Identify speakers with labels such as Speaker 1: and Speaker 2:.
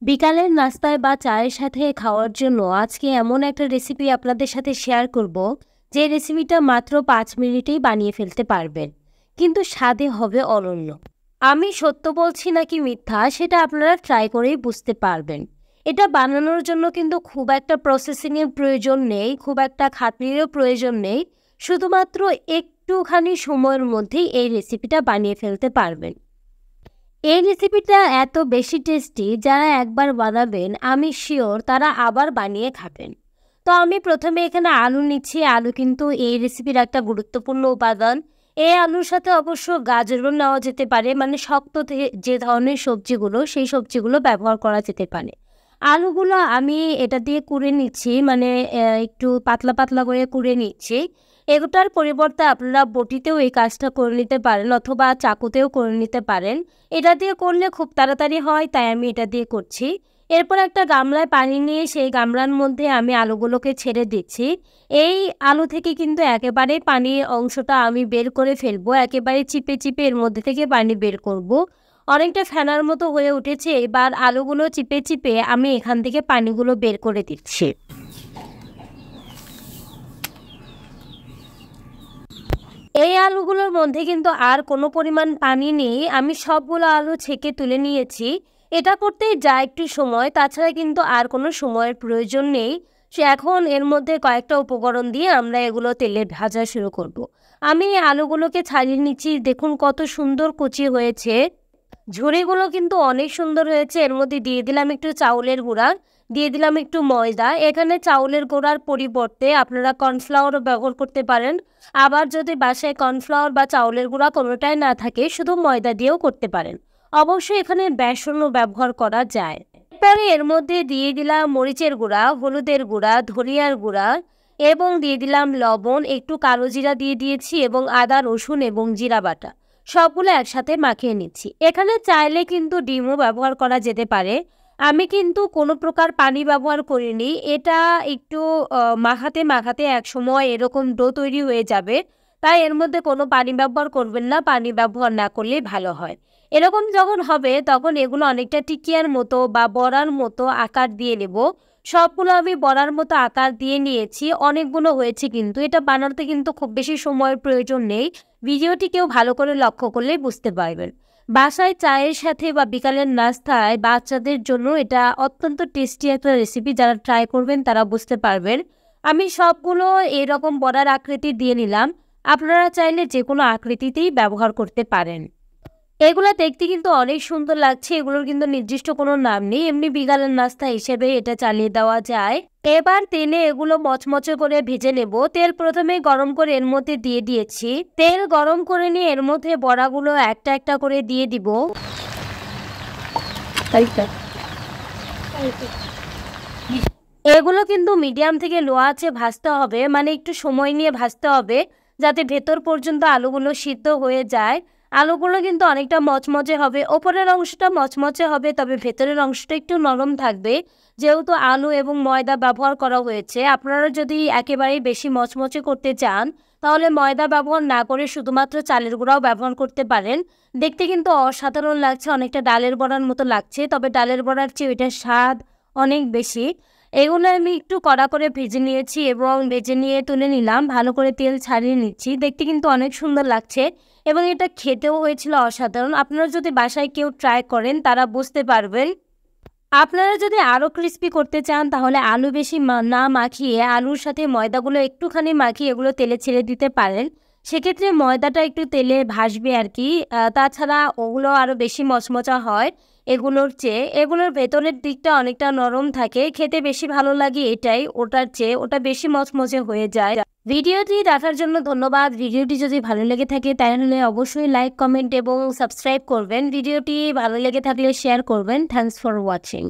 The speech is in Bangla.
Speaker 1: বিকালের নাস্তায় বা চায়ের সাথে খাওয়ার জন্য আজকে এমন একটা রেসিপি আপনাদের সাথে শেয়ার করব, যে রেসিপিটা মাত্র 5 মিনিটেই বানিয়ে ফেলতে পারবেন, কিন্তু স্বাদে হবে অনন্য। আমি সত্য বলছি নাকি মিথ্যা সেটা আপনারা ট্রাই করেই বুঝতে পারবেন। এটা বানানোর জন্য কিন্তু খুব একটা প্রসেসিংয়ের প্রয়োজন নেই, খুব একটা খাটনিরও প্রয়োজন নেই। শুধুমাত্র একটুখানি সময়ের মধ্যেই এই রেসিপিটা বানিয়ে ফেলতে পারবেন। এই রেসিপিটা এত বেশি টেস্টি, যারা একবার বানাবেন আমি শিওর তারা আবার বানিয়ে খাবেন। তো আমি প্রথমে এখানে আলু নিচ্ছি। আলু কিন্তু এই রেসিপির একটা গুরুত্বপূর্ণ উপাদান। এই আলুর সাথে অবশ্য গাজরও নেওয়া যেতে পারে, মানে শক্ত যে ধরনের সবজিগুলো সেই সবজিগুলো ব্যবহার করা যেতে পারে। আলুগুলো আমি এটা দিয়ে কুড়ে নিচ্ছি, মানে একটু পাতলা পাতলা করে কুড়ে নিচ্ছি। এটার পরিবর্তে আপনারা বটিতেও এই কাজটা করে নিতে পারেন, অথবা চাকুতেও করে নিতে পারেন। এটা দিয়ে করলে খুব তাড়াতাড়ি হয়, তাই আমি এটা দিয়ে করছি। এরপর একটা গামলায় পানি নিয়ে সেই গামলার মধ্যে আমি আলুগুলোকে ছেড়ে দিচ্ছি। এই আলু থেকে কিন্তু একেবারে পানির অংশটা আমি বের করে ফেলবো, একেবারে চিপে চিপে এর মধ্যে থেকে পানি বের করব। অনেকটা ফেনার মতো হয়ে উঠেছে। এবার আলুগুলো চিপে চিপে আমি এখান থেকে পানিগুলো বের করে দিচ্ছি। এই আলুগুলোর মধ্যে কিন্তু আর কোনো পরিমাণ পানি নেই। আমি সবগুলো আলু ছেঁকে তুলে নিয়েছি। এটা করতেই যা একটু সময়, তাছাড়া কিন্তু আর কোনো সময়ের প্রয়োজন নেই। এখন এর মধ্যে কয়েকটা উপকরণ দিয়ে আমরা এগুলো তেলে ভাজা শুরু করব। আমি আলুগুলোকে ছাড়িয়ে নিচ্ছি, দেখুন কত সুন্দর কুচি হয়েছে। ঝুড়িগুলো কিন্তু অনেক সুন্দর হয়েছে। এর মধ্যে দিয়ে দিলাম একটু চাউলের গুঁড়া, দিয়ে দিলাম একটু ময়দা। এখানে চাউলের গুঁড়ার পরিবর্তে আপনারা কর্নফ্লাওয়ারও ব্যবহার করতে পারেন। আবার যদি বাসায় কর্নফ্লাওয়ার বা চাউলের গুঁড়া কোনোটাই না থাকে, শুধু ময়দা দিয়েও করতে পারেন। অবশ্যই এখানে বেসনও ব্যবহার করা যায়। এরপরে এর মধ্যে দিয়ে দিলাম মরিচের গুঁড়া, হলুদের গুঁড়া, ধনিয়ার গুঁড়া এবং দিয়ে দিলাম লবণ, একটু কালো জিরা দিয়ে দিয়েছি এবং আদা রসুন এবং জিরা বাটা সবগুলো একসাথে মাখিয়ে নিচ্ছি। এখানে চাইলে কিন্তু ডিমও ব্যবহার করা যেতে পারে। আমি কিন্তু কোনো প্রকার পানি ব্যবহার করিনি। এটা একটু মাখাতে মাখাতে একসময় এরকম ডো তৈরি হয়ে যাবে, তাই এর মধ্যে কোনো পানি ব্যবহার করবেন না। পানি ব্যবহার না করলেই ভালো হয়। এরকম যখন হবে তখন এগুলো অনেকটা টিকিয়ার মতো বা বড়ার মতো আকার দিয়ে নেব। সবগুলো আমি বড়ার মতো আকার দিয়ে নিয়েছি, অনেকগুলো হয়েছে। কিন্তু এটা বানাতে কিন্তু খুব বেশি সময়ের প্রয়োজন নেই। ভিডিওটি কেউ ভালো করে লক্ষ্য করলেই বুঝতে পারবেন। বাসায় চায়ের সাথে বা বিকালের নাস্তায় বাচ্চাদের জন্য এটা অত্যন্ত টেস্টি একটা রেসিপি। যারা ট্রাই করবেন তারা বুঝতে পারবেন। আমি সবগুলো এরকম বড়ার আকৃতি দিয়ে নিলাম। আপনারা চাইলে যে কোনো আকৃতিতেই ব্যবহার করতে পারেন। এগুলো দেখতে কিন্তু অনেক সুন্দর লাগছে। এগুলোর কিন্তু নির্দিষ্ট কোনো নাম নেই, এমনি বিকালের নাস্তা হিসেবে এটা চালিয়ে দেওয়া যায়। এবার তেলে এগুলো মচমচে করে ভেজে নেব। তেল প্রথমে গরম করে এর মধ্যে দিয়ে দিয়েছি। তেল গরম করে নিয়ে এর মধ্যে বড়াগুলো একটা একটা করে দিয়ে দিব। এগুলো কিন্তু মিডিয়াম থেকে লো আঁচে ভাজতে হবে, মানে একটু সময় নিয়ে ভাজতে হবে, যাতে ভেতর পর্যন্ত আলুগুলো সিদ্ধ হয়ে যায়। আলুগুলো কিন্তু অনেকটা মচমচে হবে, ওপরের অংশটা মচমচে হবে, তবে ভেতরের অংশটা একটু নরম থাকবে। যেহেতু আলু এবং ময়দা ব্যবহার করা হয়েছে, আপনারা যদি একেবারেই বেশি মচমচে করতে চান তাহলে ময়দা ব্যবহার না করে শুধুমাত্র চালের গুঁড়াও ব্যবহার করতে পারেন। দেখতে কিন্তু অসাধারণ লাগছে, অনেকটা ডালের বড়ার মতো লাগছে, তবে ডালের বড়ার চেয়ে এটার স্বাদ অনেক বেশি। এগুলো আমি একটু কড়া করে ভেজে নিয়েছি এবং ভেজে নিয়ে তুলে নিলাম। ভালো করে তেল ছাড়িয়ে নিচ্ছি। দেখতে কিন্তু অনেক সুন্দর লাগছে এবং এটা খেতেও হয়েছিল অসাধারণ। আপনারা যদি বাসায় কেউ ট্রাই করেন তারা বুঝতে পারবেন। আপনারা যদি আরও ক্রিস্পি করতে চান তাহলে আলু বেশি না মাখিয়ে আলুর সাথে ময়দাগুলো একটুখানি মাখিয়ে এগুলো তেলে ছেড়ে দিতে পারেন। সেক্ষেত্রে ময়দাটা একটু তেলে ভাসবে আর কি। তাছাড়া ওগুলো আরও বেশি মচমচা হয় এগুলোর চেয়ে। এগুলোর ভেতরের দিকটা অনেকটা নরম থাকে, খেতে বেশি ভালো লাগে এটাই, ওটার চেয়ে ওটা বেশি মচমচে হয়ে যায়। ভিডিওটি দেখার জন্য ধন্যবাদ। ভিডিওটি যদি ভালো লেগে থাকে তাহলে অবশ্যই লাইক, কমেন্ট এবং সাবস্ক্রাইব করবেন। ভিডিওটি ভালো লেগে থাকলে শেয়ার করবেন। Thanks for watching.